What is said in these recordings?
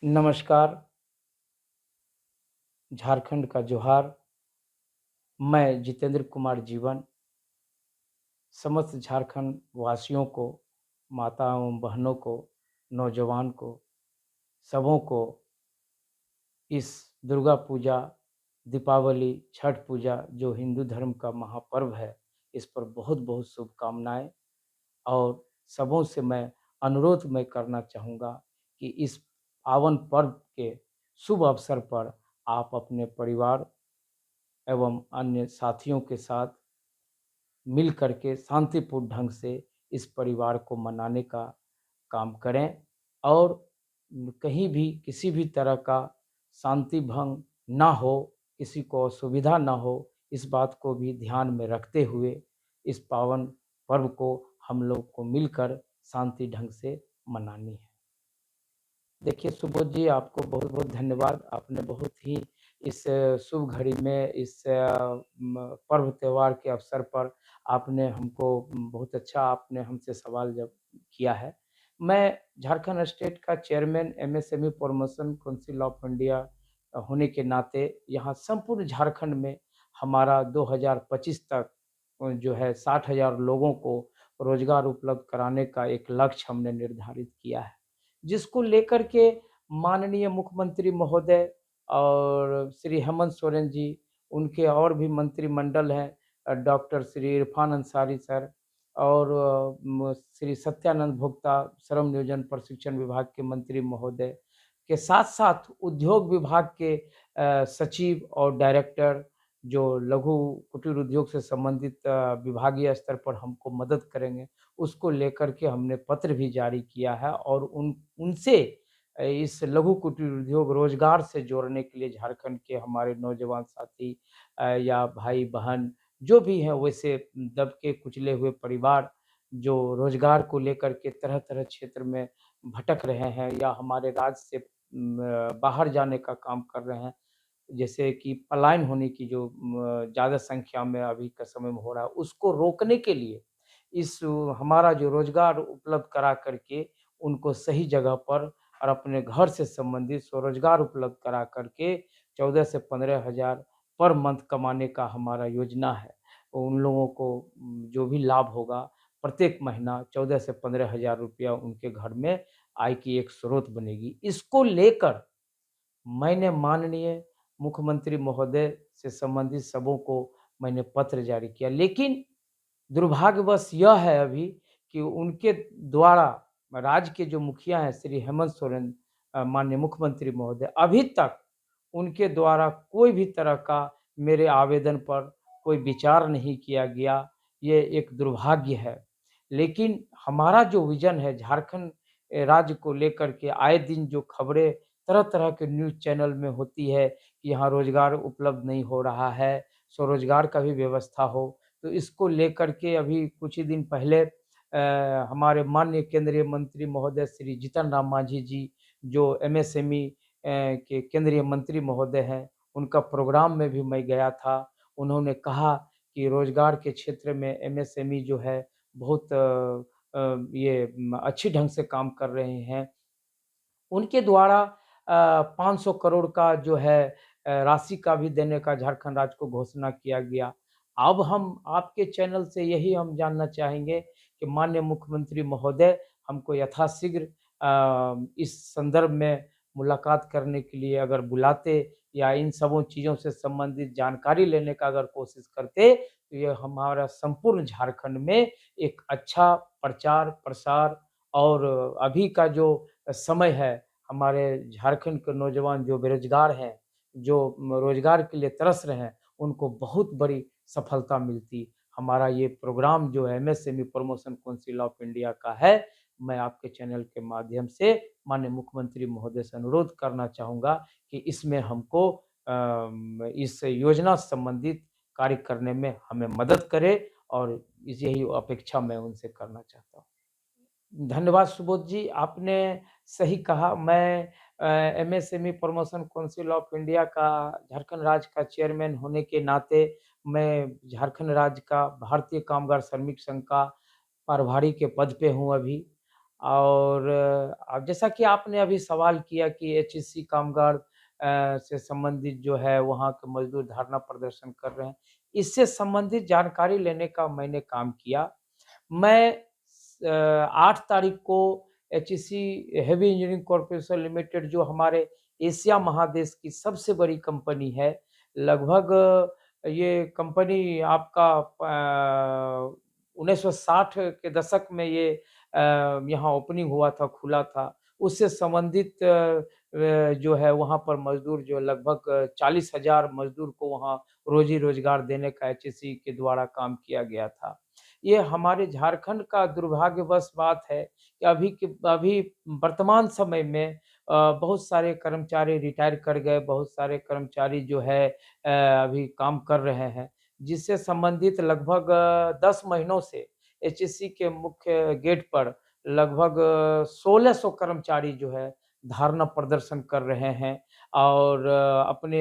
नमस्कार, झारखंड का जोहार। मैं जितेंद्र कुमार जीवन समस्त झारखंड वासियों को, माताओं बहनों को, नौजवान को, सबों को इस दुर्गा पूजा, दीपावली, छठ पूजा जो हिंदू धर्म का महापर्व है, इस पर बहुत-बहुत शुभकामनाएँ। और सबों से मैं अनुरोध मैं करना चाहूँगा कि इस पावन पर्व के शुभ अवसर पर आप अपने परिवार एवं अन्य साथियों के साथ मिल करके शांतिपूर्ण ढंग से इस परिवार को मनाने का काम करें और कहीं भी किसी भी तरह का शांति भंग ना हो, किसी को असुविधा ना हो, इस बात को भी ध्यान में रखते हुए इस पावन पर्व को हम लोग को मिलकर शांति ढंग से मनानी है। देखिए सुबोध जी, आपको बहुत-बहुत धन्यवाद। आपने बहुत ही इस शुभ घड़ी में इस पर्व त्योहार के अवसर पर आपने हमको बहुत अच्छा आपने हमसे सवाल जब किया है। मैं झारखंड स्टेट का chairman MSME promotion council of India होने के नाते यहाँ संपूर्ण झारखंड में हमारा 2025 तक जो है 60,000 लोगों को रोज़गार उपलब्ध कराने का एक लक्ष्य हमने निर्धारित किया है। जिसको लेकर के माननीय मुख्यमंत्री महोदय और श्री हेमंत सोरेन जी, उनके और भी मंत्रिमंडल हैं डॉक्टर श्री इरफान अंसारी सर और श्री सत्यानंद भोक्ता, श्रम नियोजन प्रशिक्षण विभाग के मंत्री महोदय के साथ-साथ उद्योग विभाग के सचिव और डायरेक्टर जो लघु कुटीर उद्योग से संबंधित विभागीय स्तर पर हमको मदद करेंगे। उसको लेकर के हमने पत्र भी जारी किया है और उनसे इस लघु कुटीर उद्योग रोजगार से जोड़ने के लिए झारखंड के हमारे नौजवान साथी या भाई-बहन जो भी हैं वैसे दबके कुचले हुए परिवार जो रोजगार को लेकर के तरह-तरह क्षेत्र में भटक रहे हैं या हमारे राज्य से बाहर जाने का काम कर रहे हैं। जैसे कि पलायन होने की जो ज़्यादा संख्या में अभी के समय में हो रहा है, उसको रोकने के लिए इस हमारा जो रोज़गार उपलब्ध करा कर के उनको सही जगह पर और अपने घर से संबंधित स्वरोज़गार उपलब्ध करा कर के 14 से 15,000 पर मंथ कमाने का हमारा योजना है। उन लोगों को जो भी लाभ होगा, प्रत्येक महीना 14 से 15,000 रुपया उनके घर में आय की एक स्रोत बनेगी। इसको लेकर मैंने माननीय मुख्यमंत्री महोदय से संबंधित सबों को मैंने पत्र जारी किया। लेकिन दुर्भाग्यवश यह है अभी कि उनके द्वारा राज्य के जो मुखिया हैं श्री हेमंत सोरेन माननीय मुख्यमंत्री महोदय, अभी तक उनके द्वारा कोई भी तरह का मेरे आवेदन पर कोई विचार नहीं किया गया। ये एक दुर्भाग्य है। लेकिन हमारा जो विज़न है झारखंड राज्य को लेकर के आए दिन जो खबरें तरह-तरह के न्यूज़ चैनल में होती है कि यहाँ रोज़गार उपलब्ध नहीं हो रहा है, स्वरोज़गार का भी व्यवस्था हो। तो इसको लेकर के अभी कुछ ही दिन पहले हमारे माननीय केंद्रीय मंत्री महोदय श्री जीतन राम मांझी जी, जो एमएसएमई के केंद्रीय मंत्री महोदय हैं, उनका प्रोग्राम में भी मैं गया था। उन्होंने कहा कि रोज़गार के क्षेत्र में एमएसएमई जो है बहुत ये अच्छी ढंग से काम कर रहे हैं। उनके द्वारा 500 करोड़ का जो है राशि का भी देने का झारखंड राज्य को घोषणा किया गया। अब हम आपके चैनल से यही हम जानना चाहेंगे कि माननीय मुख्यमंत्री महोदय हमको यथाशीघ्र इस संदर्भ में मुलाकात करने के लिए अगर बुलाते या इन सबों चीज़ों से संबंधित जानकारी लेने का अगर कोशिश करते, तो ये हमारा संपूर्ण झारखंड में एक अच्छा प्रचार-प्रसार और अभी का जो समय है, हमारे झारखंड के नौजवान जो बेरोज़गार हैं, जो रोज़गार के लिए तरस रहे हैं, उनको बहुत बड़ी सफलता मिलती। हमारा ये प्रोग्राम जो है MSME promotion council of India का है, मैं आपके चैनल के माध्यम से माननीय मुख्यमंत्री महोदय से अनुरोध करना चाहूँगा कि इसमें हमको इस योजना से संबंधित कार्य करने में हमें मदद करें और इस यही अपेक्षा मैं उनसे करना चाहता हूँ। धन्यवाद सुबोध जी, आपने सही कहा। मैं MSME promotion council of India का झारखंड राज्य का चेयरमैन होने के नाते मैं झारखंड राज्य का भारतीय कामगार श्रमिक संघ का प्रभारी के पद पे हूँ अभी। और अब जैसा कि आपने अभी सवाल किया कि एचईसी कामगार से संबंधित जो है वहाँ के मज़दूर धरना प्रदर्शन कर रहे हैं। इससे संबंधित जानकारी लेने का मैंने काम किया। मैं 8 तारीख को HEC heavy engineering corporation limited जो हमारे एशिया महादेश की सबसे बड़ी कंपनी है, लगभग ये कंपनी आपका 1960 के दशक में ये यहाँ ओपनिंग हुआ था, खुला था। उससे संबंधित जो है वहाँ पर मज़दूर जो लगभग 40,000 मज़दूर को वहाँ रोज़ी-रोज़गार देने का एचईसी के द्वारा काम किया गया था। ये हमारे झारखंड का दुर्भाग्यवश बात है कि अभी वर्तमान समय में बहुत सारे कर्मचारी रिटायर कर गए, बहुत सारे कर्मचारी जो है अभी काम कर रहे हैं, जिससे संबंधित लगभग 10 महीनों से एचएससी के मुख्य गेट पर लगभग 1600 कर्मचारी जो है धरना प्रदर्शन कर रहे हैं और अपने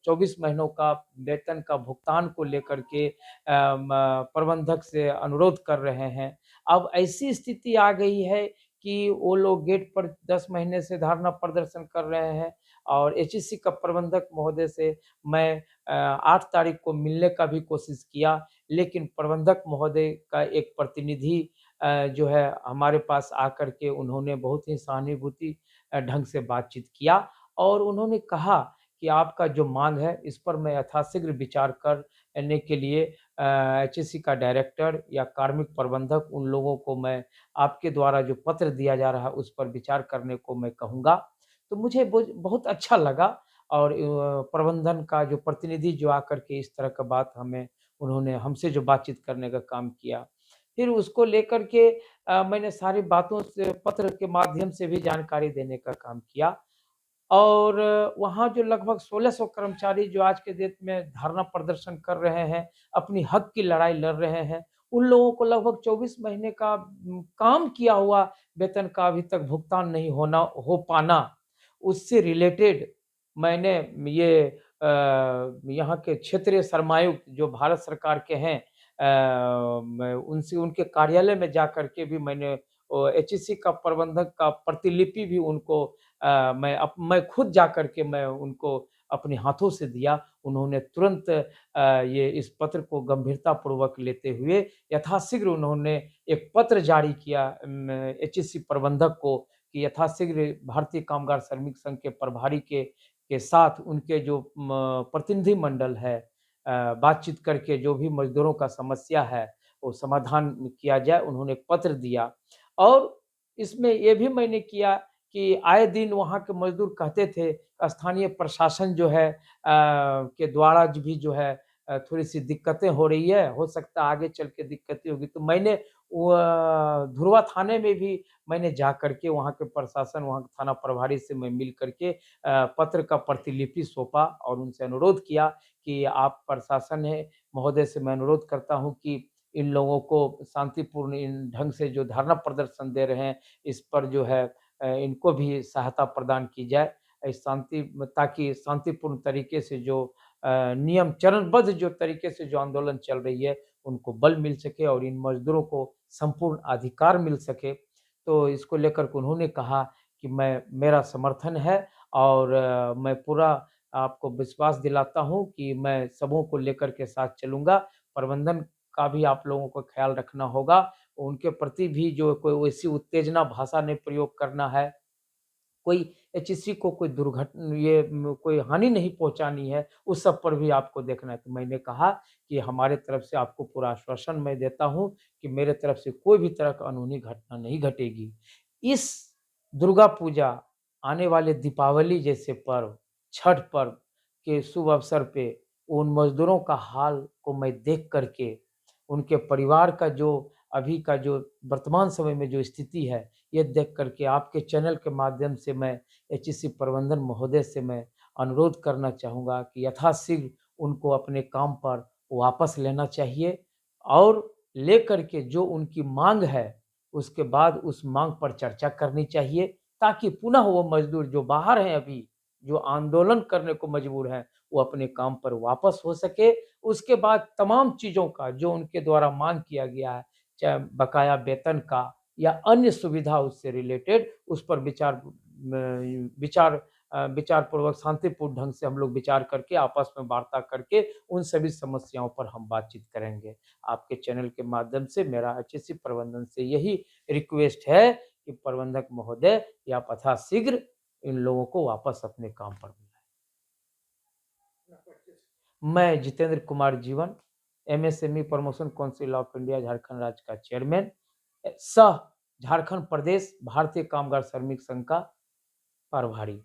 24 महीनों का वेतन का भुगतान को लेकर के प्रबंधक से अनुरोध कर रहे हैं। अब ऐसी स्थिति आ गई है कि वो लोग गेट पर 10 महीने से धरना प्रदर्शन कर रहे हैं और एचईसी का प्रबंधक महोदय से मैं 8 तारीख को मिलने का भी कोशिश किया, लेकिन प्रबंधक महोदय का एक प्रतिनिधि जो है हमारे पास आकर के उन्होंने बहुत ही सहानुभूति ढंग से बातचीत किया और उन्होंने कहा कि आपका जो माँग है, इस पर मैं यथाशीघ्र विचार करने के लिए एचएससी का डायरेक्टर या कार्मिक प्रबंधक उन लोगों को मैं आपके द्वारा जो पत्र दिया जा रहा है, उस पर विचार करने को मैं कहूँगा। तो मुझे बहुत अच्छा लगा और प्रबंधन का जो प्रतिनिधि जो आकर के इस तरह का बात हमें उन्होंने हमसे जो बातचीत करने का काम किया। फिर उसको लेकर के मैंने सारी बातों से पत्र के माध्यम से भी जानकारी देने का काम किया। और वहाँ जो लगभग 1600 कर्मचारी जो आज के डेट में धरना प्रदर्शन कर रहे हैं, अपनी हक की लड़ाई लड़ रहे हैं, उन लोगों को लगभग 24 महीने का काम किया हुआ वेतन का अभी तक भुगतान नहीं हो पाना, उससे रिलेटेड मैंने ये यहाँ के क्षेत्रीय श्रमायुक्त जो भारत सरकार के हैं मैं उनसे उनके कार्यालय में जाकर के भी मैंने एचईसी का प्रबंधक का प्रतिलिपि भी उनको मैं खुद जाकर के मैं उनको अपने हाथों से दिया। उन्होंने तुरंत ये इस पत्र को गंभीरतापूर्वक लेते हुए यथाशीघ्र उन्होंने एक पत्र जारी किया एचईसी प्रबंधक को कि यथाशीघ्र भारतीय कामगार श्रमिक संघ के प्रभारी के साथ उनके जो प्रतिनिधि मंडल है बातचीत करके जो भी मज़दूरों का समस्या है, वो समाधान किया जाए। उन्होंने एक पत्र दिया और इसमें ये भी मैंने किया कि आए दिन वहाँ के मज़दूर कहते थे, स्थानीय प्रशासन जो है के द्वारा भी जो है थोड़ी-सी दिक्कतें हो रही है, हो सकता है आगे चल के दिक्कतें होगी। तो मैंने धुरवा थाने में भी मैंने जा कर के वहाँ के प्रशासन, वहाँ के थाना प्रभारी से मैं मिल कर के पत्र का प्रतिलिपि सौंपा और उनसे अनुरोध किया कि आप प्रशासन है महोदय से मैं अनुरोध करता हूँ कि इन लोगों को शांतिपूर्ण इन ढंग से जो धरना प्रदर्शन दे रहे हैं, इस पर जो है इनको भी सहायता प्रदान की जाए। ताकि शांतिपूर्ण तरीके से जो नियम चरणबद्ध जो तरीके से जो आंदोलन चल रही है, उनको बल मिल सके और इन मज़दूरों को संपूर्ण अधिकार मिल सके। तो इसको लेकर के उन्होंने कहा कि मेरा समर्थन है और मैं पूरा आपको विश्वास दिलाता हूँ कि मैं सबों को लेकर के साथ चलूँगा। प्रबंधन का भी आप लोगों को ख़्याल रखना होगा। उनके प्रति भी जो कोई वैसी उत्तेजना भाषा नहीं प्रयोग करना है। कोई एचईसी को कोई कोई हानि नहीं पहुँचानी है, उस सब पर भी आपको देखना है। तो मैंने कहा कि हमारे तरफ से आपको पूरा आश्वासन मैं देता हूँ कि मेरे तरफ से कोई भी तरह का अनहोनी घटना नहीं घटेगी। इस दुर्गा पूजा, आने वाले दीपावली जैसे पर्व, छठ पर्व के शुभ अवसर पे उन मज़दूरों का हाल को मैं देख कर के, उनके परिवार का जो अभी का जो वर्तमान समय में जो स्थिति है, ये देख कर के आपके चैनल के माध्यम से मैं एचईसी प्रबंधन महोदय से मैं अनुरोध करना चाहूँगा कि यथाशीघ्र उनको अपने काम पर वापस लेना चाहिए और लेकर के जो उनकी माँग है, उसके बाद उस माँग पर चर्चा करनी चाहिए ताकि पुनः वो मज़दूर जो बाहर हैं अभी, जो आंदोलन करने को मजबूर हैं, वो अपने काम पर वापस हो सके। उसके बाद तमाम चीज़ों का जो उनके द्वारा माँग किया गया है, चाहे बकाया वेतन का या अन्य सुविधा उससे रिलेटेड उस पर विचारपूर्वक शांतिपूर्ण ढंग से हम लोग विचार करके आपस में वार्ता करके उन सभी समस्याओं पर हम बातचीत करेंगे। आपके चैनल के माध्यम से मेरा एचएससी प्रबंधन से यही रिक्वेस्ट है कि प्रबंधक महोदय आप यथाशीघ्र इन लोगों को वापस अपने काम पर बुलाएं। मैं जितेंद्र कुमार जीवन, MSME promotion council of India Jharkhand राज्य का चेयरमैन सह झारखंड प्रदेश भारतीय कामगार श्रमिक संघ का प्रभारी।